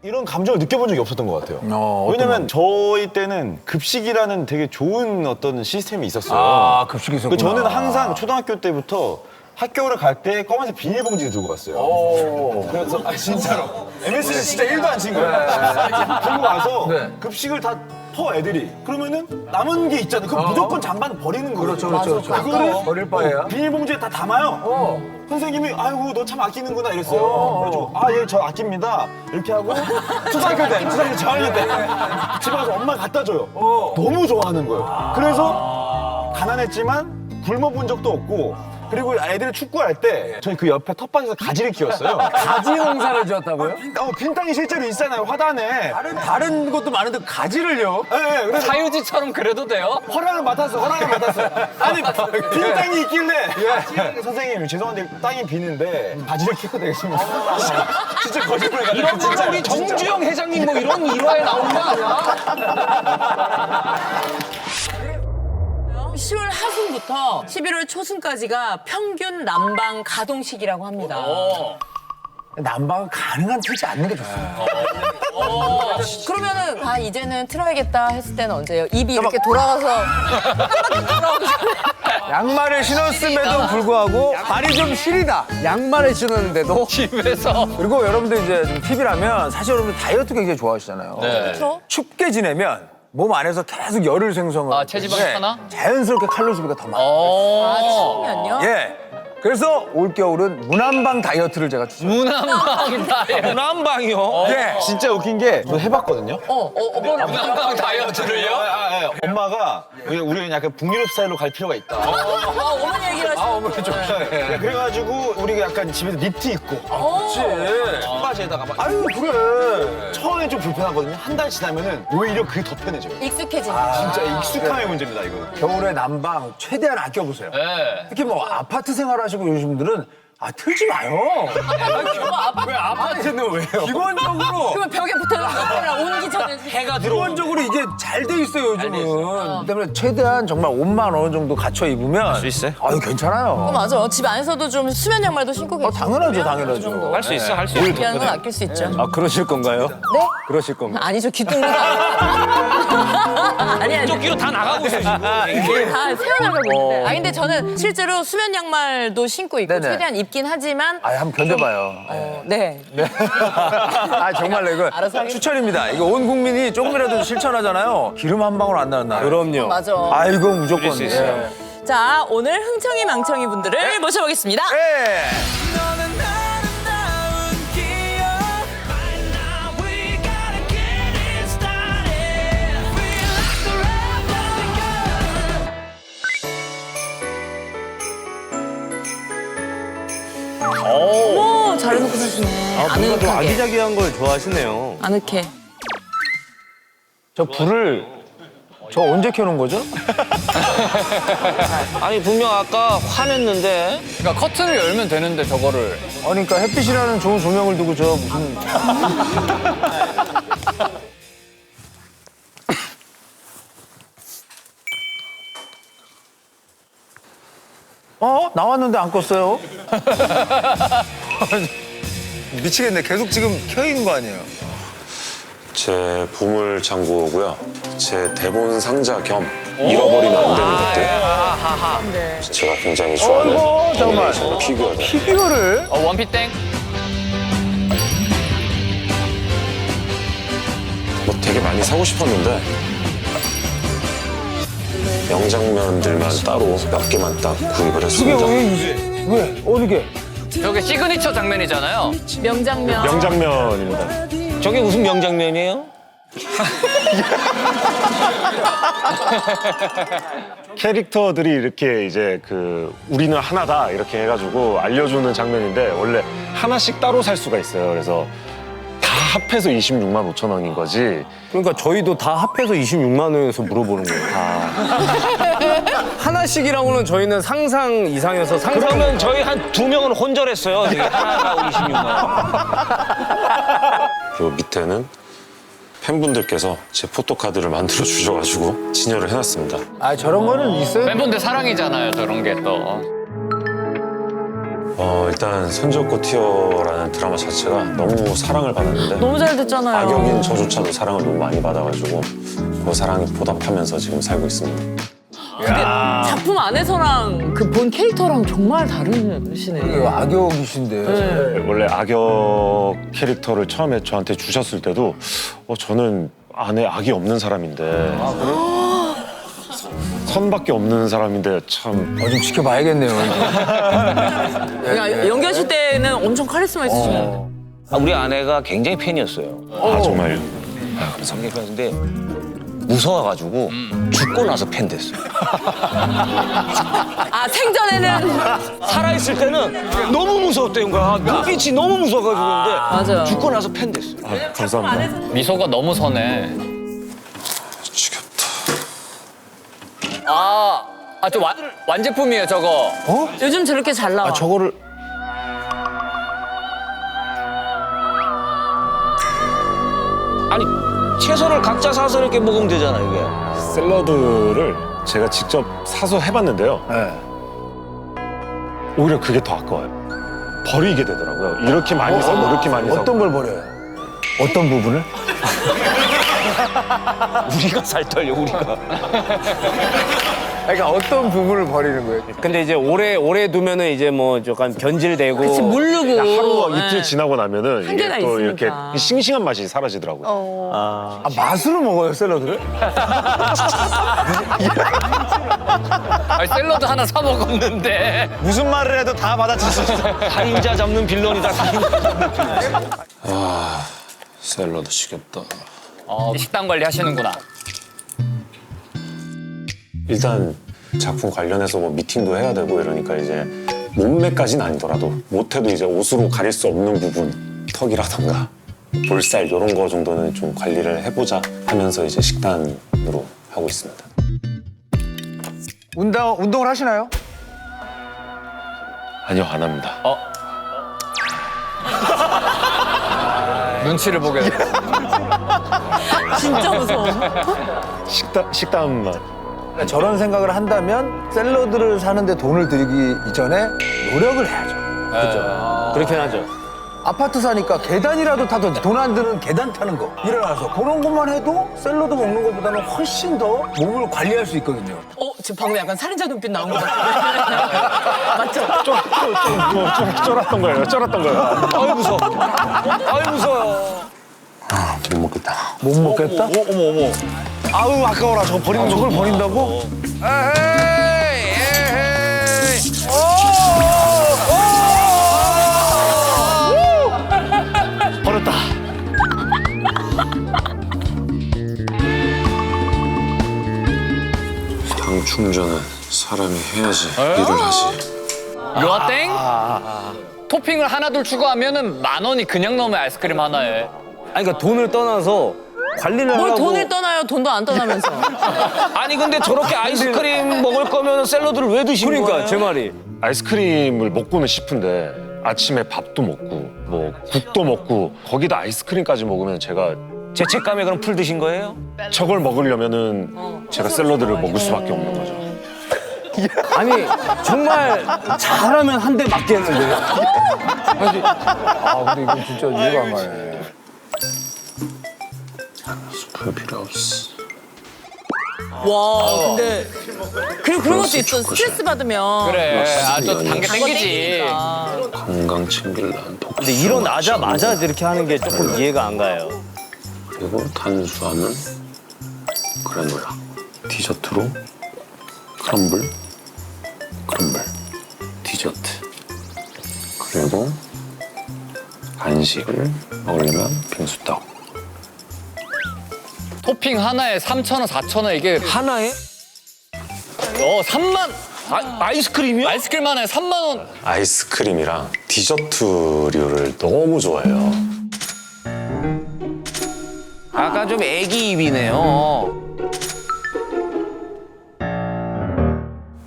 이런 감정을 느껴본 적이 없었던 것 같아요. 왜냐면 저희 때는 급식이라는 되게 좋은 어떤 시스템이 있었어요. 아, 급식이 있었구나. 저는 항상 초등학교 때부터 학교를 갈 때 검은색 비닐봉지 들고 갔어요. 그래서 진짜로 MSG 진짜 1도 안 친 거예요. 들고 가서 네. 급식을 다 퍼 애들이. 그러면은 남은 게 있잖아요. 그럼 무조건 잔반 버리는 거예요. 그렇죠. 그거를 버릴 바에야. 비닐봉지에 다 담아요. 선생님이 아이고 너 참 아끼는구나 이랬어요. 그래가지고 예 저 아낍니다 이렇게 하고 초등학교 저학년 때 집에 가서 엄마 갖다 줘요. 너무 좋아하는 거예요. 그래서 가난했지만 굶어본 적도 없고. 그리고 애들이 축구할 때 저희 그 옆에 텃밭에서 가지를 키웠어요. 가지 농사를 지었다고요? 빈 땅이 실제로 있잖아요 화단에. 다른 것도 많은데 가지를요? 네, 그래서 사유지처럼 그래도 돼요? 허락을 맡았어. 아니 빈 땅이 있길래 선생님 죄송한데 땅이 비는데 바지를 키워도 되겠습니다. 진짜 거짓말 같아요. 이런 거는 우리 정주영 회장님 뭐 이런 일화에 나오는 거 아니야? 10월 하순부터 11월 초순까지가 평균 난방 가동 시기라고 합니다. 난방은 가능한 틀지 않는 게 좋습니다. 그러면은 이제는 틀어야겠다 했을 때는 언제예요? 입이 이렇게 돌아가서 양말을 신었음에도 불구하고 발이 좀 시리다. 양말을 신었는데도. 집에서. 그리고 여러분들 이제 좀 팁이라면 사실 여러분들 다이어트 굉장히 좋아하시잖아요. 그렇죠? 춥게 지내면 몸 안에서 계속 열을 생성을 아, 체지방이 하기 때문에 타나? 자연스럽게 칼로리 소비가 더 많아요. 추우면요? 예. 그래서 올겨울은 무난방 다이어트를 제가 추천해요. 무난방 다이어트. 난방이요? 예. 진짜 웃긴 게 저 해봤거든요. 무난방 다이어트를요? 엄마가 우리는 약간 북유럽 스타일로 갈 필요가 있다. 어머니 얘기를 하시는 어머니 좀. 그래가지고 우리가 약간 집에서 니트 입고 청바지에다가 막 아유, 그래. 처음엔 좀 불편하거든요. 한 달 지나면은 오히려 그게 더 편해져요. 익숙해지는 진짜 익숙함의 문제입니다 이거. 겨울에 난방 최대한 아껴보세요. 네. 특히 뭐 아파트 생활하시고 이러신 분들은 틀지 마요. 왜 아파트는 왜요? 기본적으로 그러면 벽에 붙어서 온기 전에 해가 들어오는 기본적으로 이게 잘 돼 있어요 요즘은. 때문에 최대한 정말 옷만 어느 정도 갖춰 입으면 할 수 있어요? 아유 괜찮아요. 맞아. 집 안에서도 좀 수면 양말도 신고 계시고 당연하죠, 당연하죠. 할 수 있어, 할 수 있어. 얘기하는 건 아낄 수 있죠. 아 그러실 건가요? 네? 그러실 건가요? 아니죠. 귀뚱이가 아니. 쪽기로 다 나가고 있어, 지금. 다 세워나가고 있는데. 근데 저는 실제로 수면 양말도 신고 있고 네네. 최대한 입긴 하지만 한번 견뎌봐요. 네. 정말로 이거 알아서 하겠습니다. 추천입니다. 이거 온 국민이 조금이라도 실천하잖아요. 기름 한 방울 안 나는 날. 그럼요. 맞아. 이거 무조건. 예. 자, 오늘 흥청이 망청이 분들을 모셔보겠습니다. 예. 오, 잘 해놓고 사시네. 뭔가 좀 아늑하게. 아기자기한 걸 좋아하시네요. 아늑해. 저 불을 저 언제 켜놓은 거죠? 아니 분명 아까 화냈는데 그러니까 커튼을 열면 되는데 저거를. 그러니까 햇빛이라는 좋은 조명을 두고 저 무슨 나왔는데 안 껐어요? 미치겠네. 계속 지금 켜 있는 거 아니에요? 제 보물 창고고요. 제 대본 상자 겸 잃어버리면 안 되는 것들. 제가 굉장히 좋아하는 잠깐만. 애니메이션 피규어들. 피규어를? 원피땡? 뭐 되게 많이 사고 싶었는데 명장면들만 따로 몇 개만 딱 구입을 했습니다. 왜? 어느 게? 저게 시그니처 장면이잖아요. 명장면. 명장면입니다. 저게 무슨 명장면이에요? 캐릭터들이 이렇게 이제 우리는 하나다 이렇게 해가지고 알려주는 장면인데 원래 하나씩 따로 살 수가 있어요. 그래서 다 합해서 26만 5천 원인 거지. 그러니까 저희도 다 합해서 26만 원에서 물어보는 거예요. 하나씩이라고는 저희는 상상 이상이어서 그러면 저희 한 2명은 혼절했어요. 하나가 26만 원. 그리고 밑에는 팬분들께서 제 포토카드를 만들어 주셔가지고 진열을 해놨습니다. 아, 저런 거는 있어요. 팬분들 사랑이잖아요, 저런 게 또. 일단 선지없고 튀어라는 드라마 자체가 너무 사랑을 받았는데 너무 잘 됐잖아요. 악역인 저조차도 사랑을 너무 많이 받아가지고 그 사랑에 보답하면서 지금 살고 있습니다. 근데 작품 안에서랑 그 본 캐릭터랑 정말 다르시네. 이거 악역이신데. 원래 악역 캐릭터를 처음에 저한테 주셨을 때도 저는 안에 악이 없는 사람인데 선밖에 없는 사람인데 참 좀 지켜봐야겠네요. 그러니까 연기하 실 때는 엄청 카리스마 있으시잖아요. 우리 아내가 굉장히 팬이었어요. 아 정말요. 굉장히 팬인데 무서워가지고 죽고 나서 팬 됐어요. 아 생전에는 살아있을 때는 너무 무서웠다는 거야. 눈빛이 너무 무서워가지고 그런데 맞아요. 죽고 나서 팬 됐어요. 감사합니다. 미소가 너무 선해. 지겹다. 저 완제품이에요, 저거. 요즘 저렇게 잘 나와. 저거를 아니 채소를 각자 사서 이렇게 먹으면 되잖아 이게. 샐러드를 제가 직접 사서 해봤는데요. 네. 오히려 그게 더 아까워요. 버리게 되더라고요. 이렇게 많이 사고 이렇게 많이 사고. 어떤 걸 버려요? 어떤 부분을? 우리가 살 떨려 우리가. 그러니까 어떤 부분을 버리는 거예요? 근데 이제 오래 두면은 이제 뭐 약간 변질되고. 그치, 물르고. 하루 네. 이틀 지나고 나면은 한계가 이게 또 이렇게 있으니까. 싱싱한 맛이 사라지더라고요. 아, 맛으로 먹어요, 샐러드를? 아니, 샐러드 하나 사 먹었는데. 무슨 말을 해도 다 받아칠 수 있어. 살인자 잡는 빌런이다 살인자 잡는 빌런. 샐러드 지겹다. 식단 관리 하시는구나. 일단 작품 관련해서 뭐 미팅도 해야 되고 이러니까 이제 몸매까지는 아니더라도 못해도 이제 옷으로 가릴 수 없는 부분, 턱이라던가 볼살 이런 거 정도는 좀 관리를 해보자 하면서 이제 식단으로 하고 있습니다. 운동을 하시나요? 아니요, 안 합니다. 눈치를 보게 돼. 진짜 무서워. 식단만. 그러니까 저런 생각을 한다면 샐러드를 사는데 돈을 들이기 이전에 노력을 해야죠. 그렇죠? 그렇긴 하죠. 아파트 사니까 계단이라도 타도 돈 안 드는 계단 타는 거 일어나서 그런 것만 해도 샐러드 먹는 것보다는 훨씬 더 몸을 관리할 수 있거든요. 지금 방금 약간 살인자 눈빛 나온 것 같아요. 맞죠? 좀 쫄았던 거예요. 쫄았던 거예요. 아유 무서워. 아유 무서워. 못 먹겠다. 못 먹겠다? 어머. 아우 아까워라. 저거 버리는 저걸 버린다고? 버렸다. 당 충전은 사람이 해야지 일을 하지. 요아땡? 토핑을 하나둘 추가하면은 10,000원이 그냥 넘어요, 아이스크림 하나에. 아니 그러니까 돈을 떠나서 관리를 뭘 하려고. 돈을 떠나요? 돈도 안 떠나면서. 아니 근데 저렇게 아이스크림 먹을 거면 샐러드를 왜 드시는 거예요? 제 말이. 아이스크림을 먹고는 싶은데 아침에 밥도 먹고 뭐 국도 먹고 거기다 아이스크림까지 먹으면 제가 죄책감에 그럼 풀 드신 거예요? 저걸 먹으려면은 제가 샐러드를 먹을 수밖에 없는 거죠. 아니 정말 잘하면 한 대 맞겠는데. 근데 이건 진짜 이해가 안 가네. 그 필요 없어. 와, 근데. 그리고 그런 것도 있어. 스트레스 받으면. 그래, 또 단계 단거 땡기지. 땡기니까. 건강 챙길란 독. 근데 일어나자마자 이렇게 하는 게 조금 이해가 안 가요. 그리고 탄수화물, 그래놀라, 디저트로 크럼블, 디저트. 그리고 간식을 먹으려면 빙수떡. 토핑 하나에 3,000원, 4,000원 이게 하나에? 3만 아이스크림이요? 아이스크림 하나에 3만 원. 아이스크림이랑 디저트류를 너무 좋아해요. 약간 좀 애기 입이네요.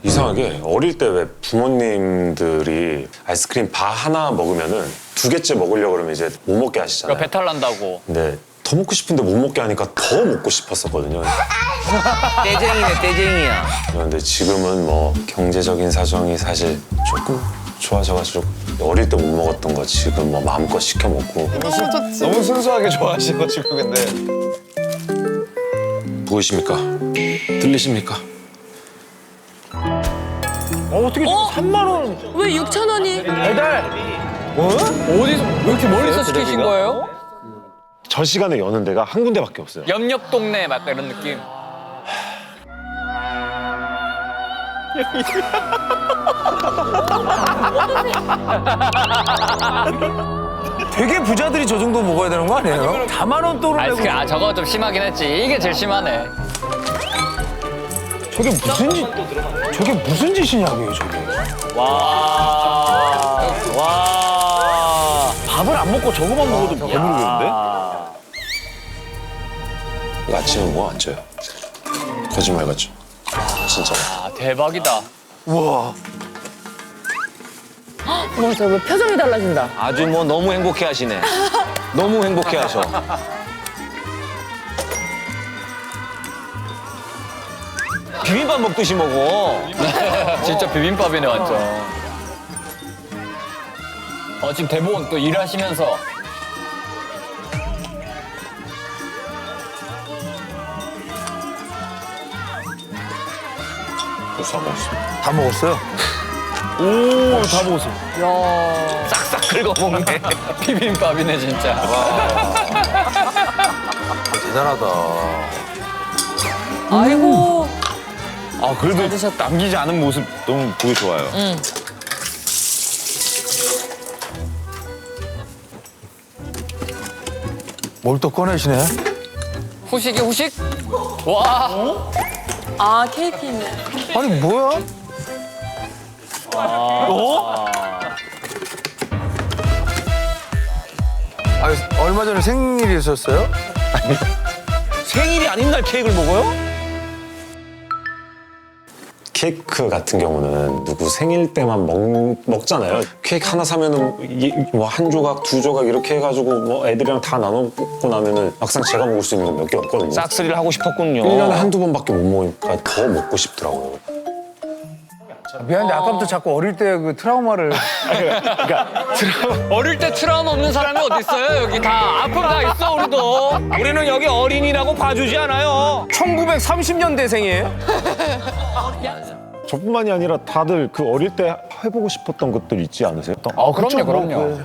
이상하게 어릴 때 왜 부모님들이 아이스크림 바 하나 먹으면은 2개째 먹으려고 그러면 이제 못 먹게 하시잖아요. 배탈 난다고. 근데 더 먹고 싶은데 못 먹게 하니까 더 먹고 싶었었거든요. 떼쟁이네 떼쟁이야. 그런데 지금은 뭐 경제적인 사정이 사실 조금 좋아져가지고 어릴 때 못 먹었던 거 지금 뭐 마음껏 시켜 먹고. 너무 순수하게 좋아하셔가지고 근데. 보이십니까? 들리십니까? 어떻게 3만 원 왜 6천 원이? 배달? 어디서 왜 이렇게 멀리서 시키신 거예요? 저 시간에 여는 데가 한 군데밖에 없어요. 옆 동네 막 이런 느낌. 되게 부자들이 저 정도 먹어야 되는 거 아니에요? 4만 원 돈을 내고 저거 좀 심하긴 했지. 이게 제일 심하네. 저게 무슨 짓이냐고요, 저게. 와. 밥을 안 먹고 저거만 먹어도 배부르겠는데? 이거 아침에 뭐 안 쪄요? 거짓말 같죠? 진짜. 아, 대박이다. 맞아, 왜 표정이 달라진다. 아주 뭐 너무 행복해 하시네. 너무 행복해 하셔. 비빔밥 먹듯이 먹어. 진짜 비빔밥이네, 완전. 지금 대본 또 일하시면서. 벌써 안 먹었어. 다 먹었어요? 오, 다 먹었어요. 싹싹 긁어먹네. 비빔밥이네, 진짜. 대단하다. 아이고. 아, 그래도 남기지 않은 모습 너무 보기 좋아요. 뭘 또 꺼내시네? 후식이 후식? 와. 아, 케이크 있네. 아니, 뭐야? 얼마 전에 생일이셨어요? 생일이 아닌 날 케이크를 먹어요? 케이크 같은 경우는 누구 생일 때만 먹잖아요. 케이크 하나 사면은 뭐 한 조각, 두 조각 이렇게 해가지고 뭐 애들이랑 다 나눠 먹고 나면은 막상 제가 먹을 수 있는 건 몇 개 없거든요. 싹쓸이를 하고 싶었군요. 1년에 한두 번밖에 못 먹으니까 더 먹고 싶더라고요. 미안한데 아까부터 자꾸 어릴 때 그 트라우마를 어릴 때 트라우마 없는 사람이 어디 있어요? 여기 다 아픔 다 있어, 우리도. 우리는 여기 어린이라고 봐주지 않아요. 1930년대생이에요. 저뿐만이 아니라 다들 그 어릴 때 해보고 싶었던 것들 있지 않으세요? 그럼요.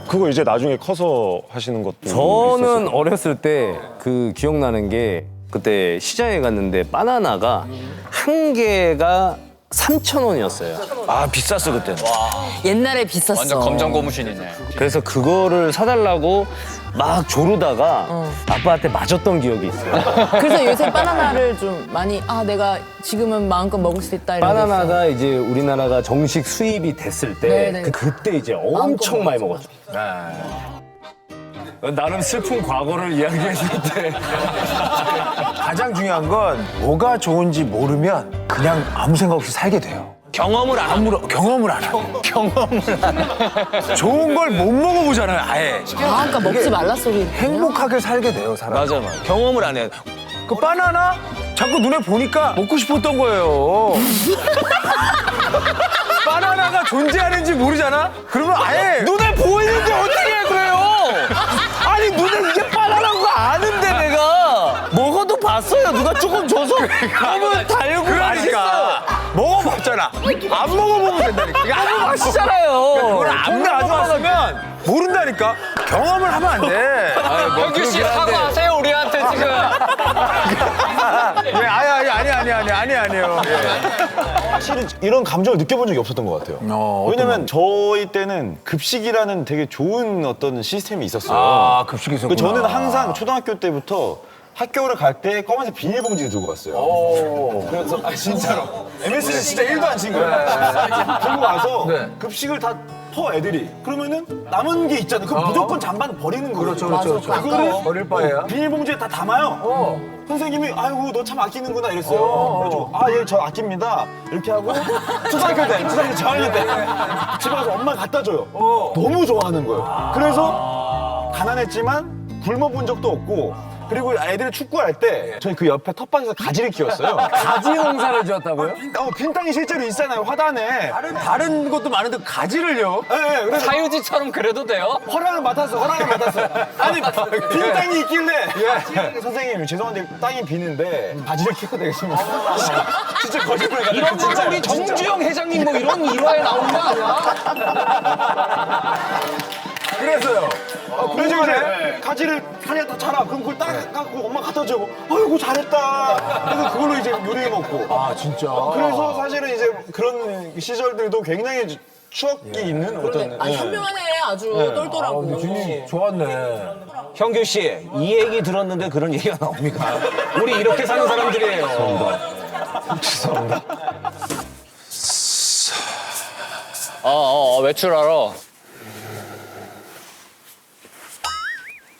그거 이제 나중에 커서 하시는 것도 저는 있었어요? 어렸을 때 그 기억나는 게 그때 시장에 갔는데 바나나가 한 개가 3,000원이었어요. 아 비쌌어 그때는. 옛날에 비쌌어. 완전 검정 고무신이네. 그래서 그거를 사달라고 막 조르다가 아빠한테 맞았던 기억이 있어요. 그래서 요새 바나나를 좀 많이 내가 지금은 마음껏 먹을 수 있다 이런 게 바나나가 이제 우리나라가 정식 수입이 됐을 때 네네. 그때 이제 엄청 많이 먹었죠. 나름 슬픈 과거를 이야기했을 때 가장 중요한 건 뭐가 좋은지 모르면 그냥 아무 생각 없이 살게 돼요. 경험을 안 하면 경험을 안 하고. 좋은 걸 못 먹어보잖아요, 아예. 아까 먹지 말라 소리. 행복하게 살게 돼요, 사람. 맞아. 경험을 안 해. 그 바나나 자꾸 눈에 보니까 먹고 싶었던 거예요. 바나나가 존재하는지 모르잖아? 그러면 아예 눈에 보이는데 어떻게 해 그래요? 아니 눈에 이게 바나나인 거 아는데 내가 먹어도 봤어요. 누가 조금 줘서 너무 달고 그러니까 먹어봤잖아. 안 먹어보면 된다니까. 너무 맛있잖아요. 그걸 안 가져왔으면 모른다니까. 경험을 하면 안 돼. 현규 씨 사과하세요, 우리한테 지금. 예, 아니에요. 사실은 이런 감정을 느껴본 적이 없었던 것 같아요. 왜냐면 저희 때는 급식이라는 되게 좋은 어떤 시스템이 있었어요. 아, 급식이 있었구나. 저는 항상 초등학교 때부터 학교를 갈 때 검은색 비닐봉지를 들고 갔어요. 그래서 진짜로 MSG 진짜 1도 안 친 거예요. 들고 가서 급식을 다 퍼 애들이. 그러면은 남은 게 있잖아요. 그럼 무조건 잔반 버리는 거예요. 그렇죠. 그거를 버릴 바에야. 비닐봉지에 다 담아요. 선생님이 아이고 너 참 아끼는구나 이랬어요. 그래가지고 예 저 아낍니다. 이렇게 하고 초등학교 저학년 때 집에 가서 엄마 갖다 줘요. 너무 좋아하는 거예요. 그래서 가난했지만 굶어본 적도 없고 그리고 애들이 축구할 때 저희 그 옆에 텃밭에서 가지를 키웠어요. 가지 농사를 지었다고요? 빈 땅이 실제로 있잖아요, 화단에. 다른 것도 많은데 가지를요? 네, 그래서 사유지처럼 그래도 돼요? 허락을 맡았어. 아니, 빈 땅이 있길래. 선생님, 죄송한데 땅이 비는데 가지를 키워도 되겠습니다. 진짜 거짓말 같아요. 이런 거 우리 정주영 회장님 뭐 이런 일화에 나오는 거 아니야? 그래서요. 그래서 이제 가지를 산에다 자라. 그럼 그걸 따갖고 엄마 갖다 주고, 아이고 잘했다. 그래서 그걸로 이제 요리해 먹고. 아 진짜. 그래서 사실은 이제 그런 시절들도 굉장히 추억이 있는 어떤. 아, 현명하네. 아주 똘똘하고. 좋았네. 형규 씨, 이 얘기 들었는데 그런 얘기가 나옵니까? 우리 이렇게 사는 사람들이에요. 외출 알아.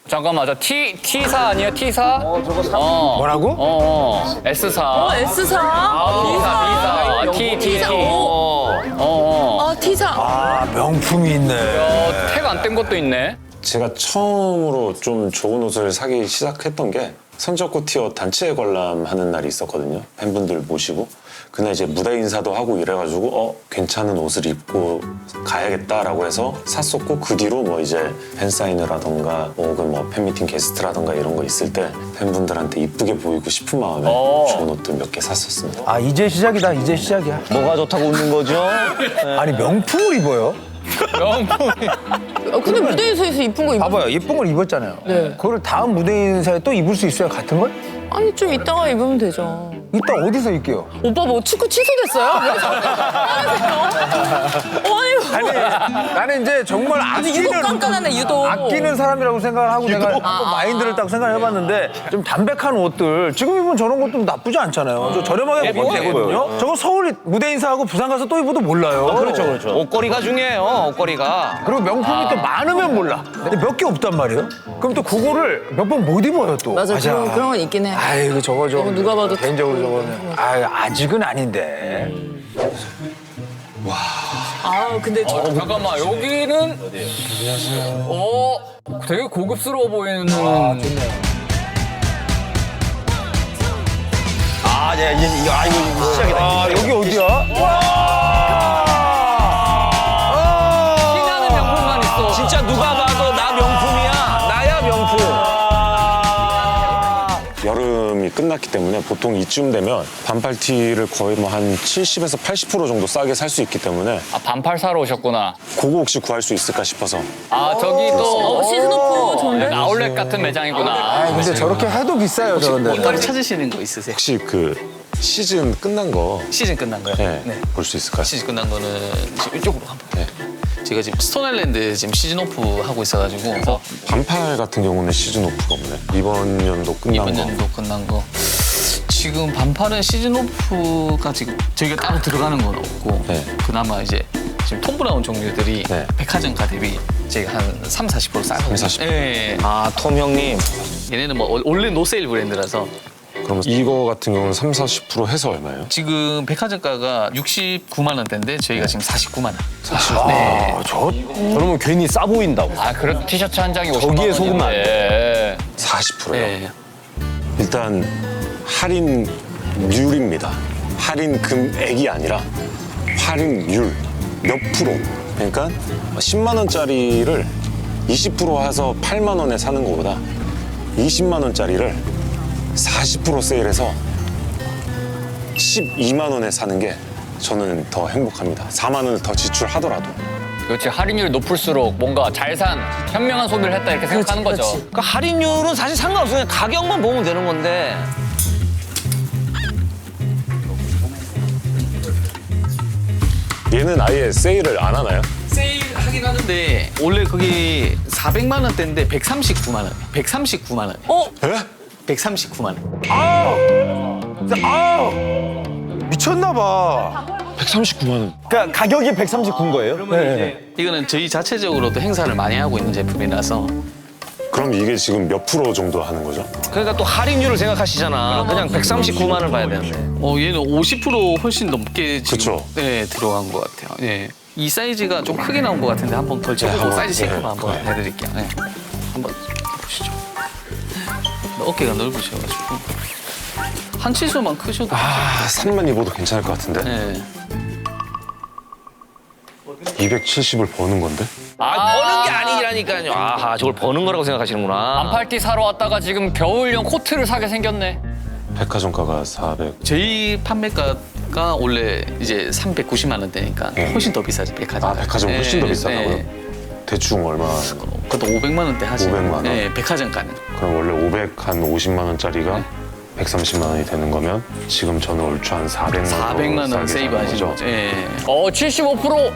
잠깐만, 저 T사 아니야, T사? 뭐라고? S사. S사? B사, T. T사. 아 명품이 있네. 택 안 뗀 것도 있네. 제가 처음으로 좀 좋은 옷을 사기 시작했던 게 선적고 티어 단체 관람하는 날이 있었거든요. 팬분들 모시고 그날 이제 무대 인사도 하고 이래가지고 괜찮은 옷을 입고 가야겠다라고 해서 샀었고 그 뒤로 뭐 이제 팬 사인회라던가 혹은 뭐 팬미팅 게스트라던가 이런 거 있을 때 팬분들한테 이쁘게 보이고 싶은 마음에 좋은 옷들 몇 개 샀었습니다. 아 이제 시작이다. 이제 시작이야. 뭐가 좋다고 웃는 거죠? 아니 명품을 입어요? 근데 무대에서 이쁜 거 입어. 봐봐요. 예쁜 걸 입었잖아요. 네. 그거를 다음 무대 인사에 또 입을 수 있어요? 같은 걸? 아니, 좀 이따가 입으면 되죠. 이따 어디서 입게요? 오빠 뭐 축구 취소됐어요? 왜 자꾸 하세요? 아니 나는 이제 정말 아니, 유독 깐깐하네, 유독. 아끼는 사람이라고 생각을 하고 내가 한번 마인드를 딱 생각을 해봤는데 좀 담백한 옷들 지금 입으면 저런 것도 나쁘지 않잖아요. 좀 저렴하게 입어도 되거든요. 저거 서울 무대 인사하고 부산 가서 또 입어도 몰라요. 그렇죠. 옷걸이가 중요해요. 옷걸이가. 그리고 명품이 또 많으면 몰라. 근데 몇 개 없단 말이에요. 그럼 또 그거를 몇 번 못 입어요 또. 맞아, 그런 건 있긴 해. 아이고 저거 누가 봐도 개인적으로 저거는 아직은 아닌데. 아, 근데 잠깐만, 여기는. 되게 고급스러워 보이는. 이거 시작이다. 아 여기 어디야? 티나는 명품만 있어. 진짜 누가 봐도 나 명품이야. 나야 명품. 여름이 끝났기 때문에 보통 이쯤 되면 반팔티를 거의 뭐 한 70에서 80% 정도 싸게 살 수 있기 때문에 반팔 사러 오셨구나. 그거 혹시 구할 수 있을까 싶어서 저기 또. 시즌오프 좋은데? 아울렛 같은 매장이구나. 근데 저렇게 해도 비싸요 저런 데. 옷걸이 찾으시는 거 있으세요? 혹시 그 시즌 끝난 거 시즌 끝난 거요? 볼 수 있을까요? 시즌 끝난 거는 지금 이쪽으로 한번. 네. 제가 지금 스톤아일랜드 지금 시즌 오프 하고 있어가지고 반팔 같은 경우는 시즌 오프가 없네. 이번 연도 끝난 이번 거. 연도 끝난 거. 지금 반팔은 시즌 오프가 지금 저희가 따로 들어가는 건 없고 네. 그나마 이제 지금 톰 브라운 종류들이 네. 백화점가 대비 저희가 한 3-40% 싸거든요. 40%? 예. 아, 톰 형님. 얘네는 뭐 원래 노세일 브랜드라서 그러면 이거 같은 경우는 30-40% 해서 얼마예요? 지금 백화점가가 69만 원대인데 저희가 지금 49만 원. 그러면 괜히 싸 보인다고. 그래, 티셔츠 한 장이 50만 저기에 원인데. 속으면 안 40%요? 네. 일단 할인율입니다. 할인 금액이 아니라 할인율 몇 프로. 그러니까 10만 원짜리를 20% 해서 8만 원에 사는 것보다 20만 원짜리를 40% 세일해서 12만 원에 사는 게 저는 더 행복합니다. 4만 원을 더 지출하더라도. 그렇지, 할인율이 높을수록 뭔가 잘 산, 현명한 소비를 했다 이렇게 생각하는 거죠. 그러니까 할인율은 사실 상관없어요. 그냥 가격만 보면 되는 건데. 얘는 아예 세일을 안 하나요? 세일하긴 하는데 원래 그게 400만 원대인데 139만 원. 139만 원. 에? 139만 원. 미쳤나 봐. 139만 원. 그러니까 가격이 139인 거예요? 이거는 저희 자체적으로도 행사를 많이 하고 있는 제품이라서 그럼 이게 지금 몇 프로 정도 하는 거죠? 그러니까 또 할인율을 생각하시잖아. 그냥 139만 원 봐야 되는데. 얘는 50% 훨씬 넘게 지금 그쵸. 네, 들어간 것 같아요. 예. 이 사이즈가 좀 크게 나온 것 같은데 한번 덜 쳐보고 한번, 사이즈 체크만 네. 한번 해드릴게요. 네. 한번 보시죠. 어깨가 넓으셔가지고 한 치수만 크셔도. 아 3만 입어도 괜찮을 것 같은데. 네. 270을 버는 건데? 버는 게 아니라니까요. 아하, 저걸 버는 거라고 생각하시는구나. 반팔티 사러 왔다가 지금 겨울용 코트를 사게 생겼네. 백화점가가 400. 저희 판매가가 원래 이제 390만 원대니까 훨씬 더 비싸지 백화점. 아 백화점 훨씬 더 비싸다고요? 대충 얼마? 그것도 500만 원대 하지. 500만 원? 네, 백화점가는. 그럼 원래 50만 원짜리가 130만 원이 되는 거면 지금 저는 얼추 한 400만 원 400만 원 세이브 하시는 거죠. 예. 75%.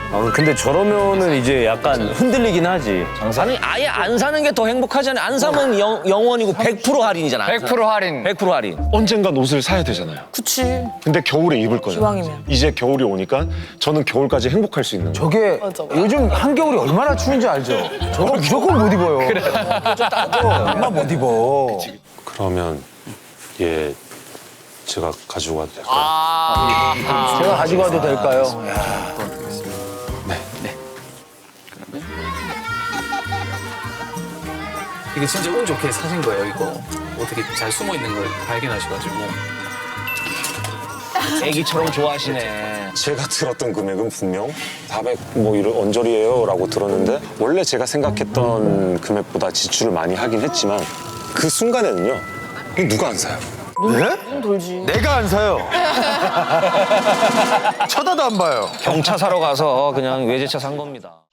아, 근데 저러면은 이제 약간 흔들리긴 하지. 아니, 아예 안 사는 게 더 행복하잖아요. 안 사면 영원이고 100% 할인이잖아요. 100% 할인. 100% 할인. 언젠간 옷을 사야 되잖아요. 그치. 근데 겨울에 입을 거잖아요. 기왕이면. 이제 겨울이 오니까 저는 겨울까지 행복할 수 있는 거예요. 저게 요즘 한겨울이 얼마나 추운지 알죠? 저거 무조건 못 입어요. 그래. 얼마 못 입어. 그러면 얘 제가 가지고 가도 될까요? 제가 가지고 와도 될까요? 이거 진짜 운 좋게 사신 거예요, 이거. 어떻게 잘 숨어 있는 걸 발견하셔가지고. 애기처럼 좋아하시네. 제가 들었던 금액은 분명 400 뭐 이런 언저리예요라고 들었는데 원래 제가 생각했던 금액보다 지출을 많이 하긴 했지만 그 순간에는요 누가 안 사요? 네? 내가 안 사요. 쳐다도 안 봐요. 경차 사러 가서 그냥 외제차 산 겁니다.